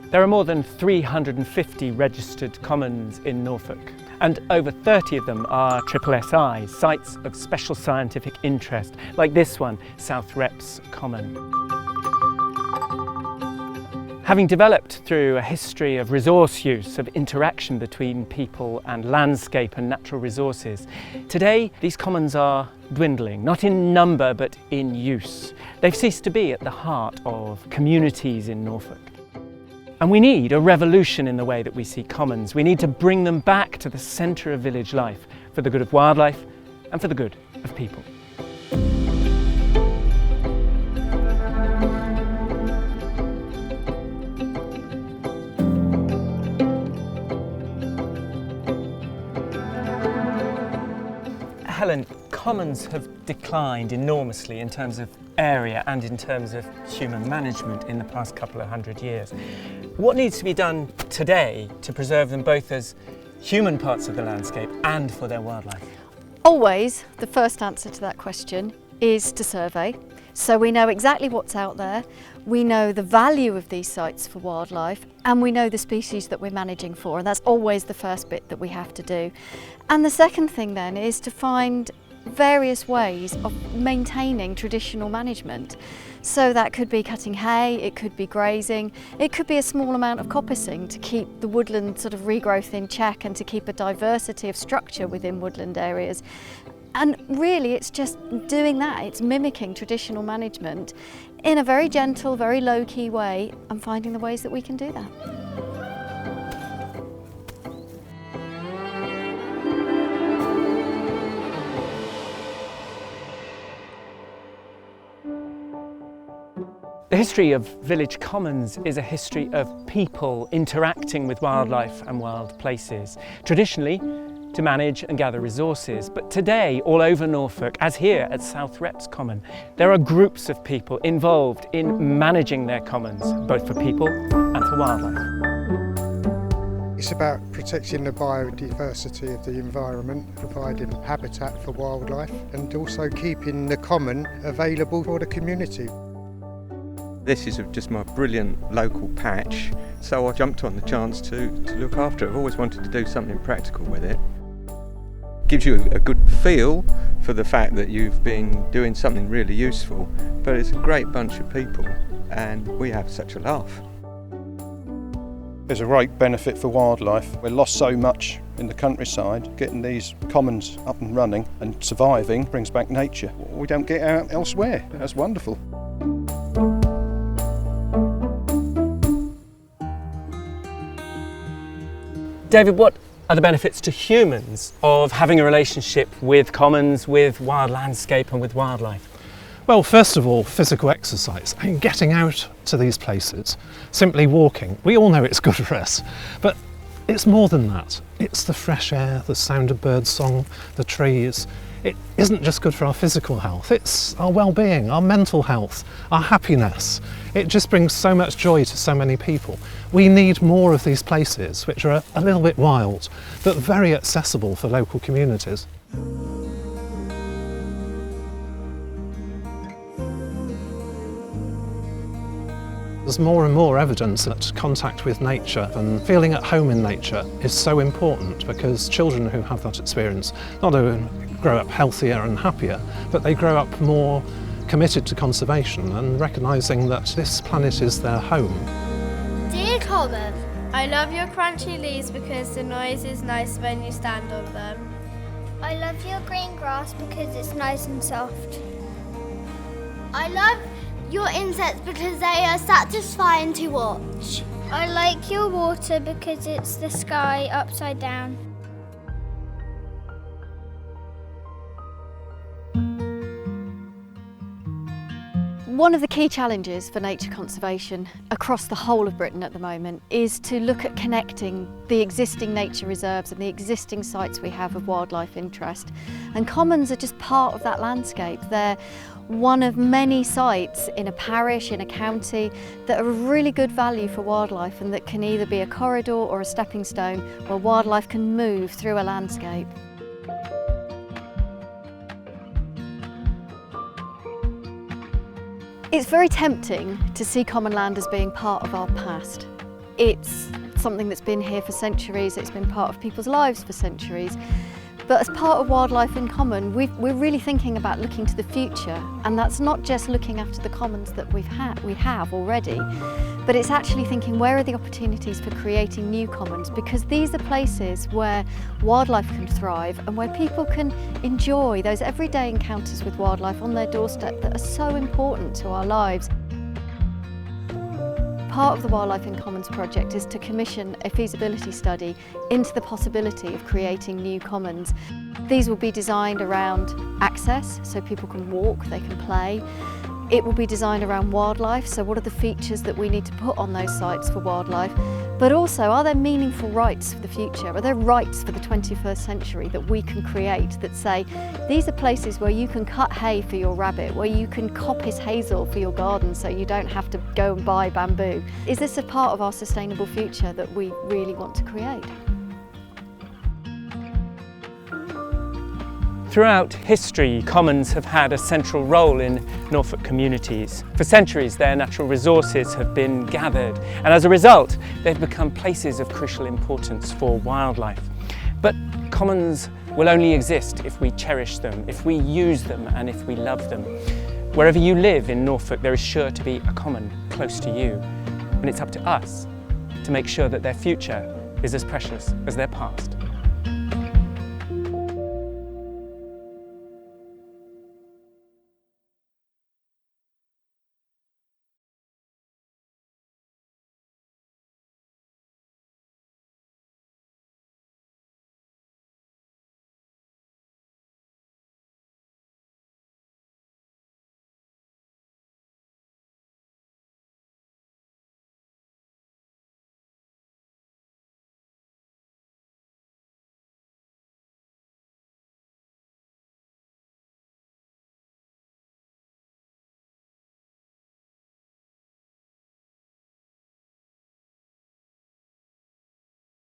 There are more than 350 registered commons in Norfolk, and over 30 of them are SSSI, Sites of Special Scientific Interest, like this one, South Reps Common. Having developed through a history of resource use, of interaction between people and landscape and natural resources, today these commons are dwindling, not in number but in use. They've ceased to be at the heart of communities in Norfolk. And we need a revolution in the way that we see commons. We need to bring them back to the centre of village life for the good of wildlife and for the good of people. Helen, commons have declined enormously in terms of area and in terms of human management in the past couple of hundred years. What needs to be done today to preserve them both as human parts of the landscape and for their wildlife? Always, the first answer to that question is to survey. So we know exactly what's out there, we know the value of these sites for wildlife, and we know the species that we're managing for, and that's always the first bit that we have to do. And the second thing then is to find various ways of maintaining traditional management. So that could be cutting hay, it could be grazing, it could be a small amount of coppicing to keep the woodland sort of regrowth in check and to keep a diversity of structure within woodland areas. And really it's just doing that, it's mimicking traditional management in a very gentle, very low-key way and finding the ways that we can do that. The history of village commons is a history of people interacting with wildlife and wild places, traditionally to manage and gather resources. But today, all over Norfolk, as here at South Reps Common, there are groups of people involved in managing their commons, both for people and for wildlife. It's about protecting the biodiversity of the environment, providing habitat for wildlife, and also keeping the common available for the community. This is just my brilliant local patch, so I jumped on the chance to look after it. I've always wanted to do something practical with it. Gives you a good feel for the fact that you've been doing something really useful, but it's a great bunch of people and we have such a laugh. There's a great benefit for wildlife. We're lost so much in the countryside. Getting these commons up and running and surviving brings back nature. We don't get out elsewhere. That's wonderful. David, what are the benefits to humans of having a relationship with commons, with wild landscape and with wildlife? Well, first of all, physical exercise and getting out to these places, simply walking. We all know it's good for us, but it's more than that. It's the fresh air, the sound of birdsong, the trees. It isn't just good for our physical health, it's our well-being, our mental health, our happiness. It just brings so much joy to so many people. We need more of these places, which are a little bit wild, but very accessible for local communities. There's more and more evidence that contact with nature and feeling at home in nature is so important, because children who have that experience not only grow up healthier and happier, but they grow up more committed to conservation and recognising that this planet is their home. Dear Common, I love your crunchy leaves because the noise is nice when you stand on them. I love your green grass because it's nice and soft. I love your insects because they are satisfying to watch. I like your water because it's the sky upside down. One of the key challenges for nature conservation across the whole of Britain at the moment is to look at connecting the existing nature reserves and the existing sites we have of wildlife interest. And commons are just part of that landscape. They're one of many sites in a parish, in a county, that are of really good value for wildlife and that can either be a corridor or a stepping stone where wildlife can move through a landscape. It's very tempting to see common land as being part of our past, It's something that's been here for centuries, it's been part of people's lives for centuries. But as part of Wildlife in Common, we're really thinking about looking to the future, and that's not just looking after the commons that we have already, but it's actually thinking where are the opportunities for creating new commons, because these are places where wildlife can thrive and where people can enjoy those everyday encounters with wildlife on their doorstep that are so important to our lives. Part of the Wildlife in Commons project is to commission a feasibility study into the possibility of creating new commons. These will be designed around access, so people can walk, they can play. It will be designed around wildlife, so what are the features that we need to put on those sites for wildlife? But also, are there meaningful rights for the future? Are there rights for the 21st century that we can create that say, these are places where you can cut hay for your rabbit, where you can coppice hazel for your garden so you don't have to go and buy bamboo? Is this a part of our sustainable future that we really want to create? Throughout history, commons have had a central role in Norfolk communities. For centuries, their natural resources have been gathered, and as a result, they've become places of crucial importance for wildlife. But commons will only exist if we cherish them, if we use them, and if we love them. Wherever you live in Norfolk, there is sure to be a common close to you, and it's up to us to make sure that their future is as precious as their past.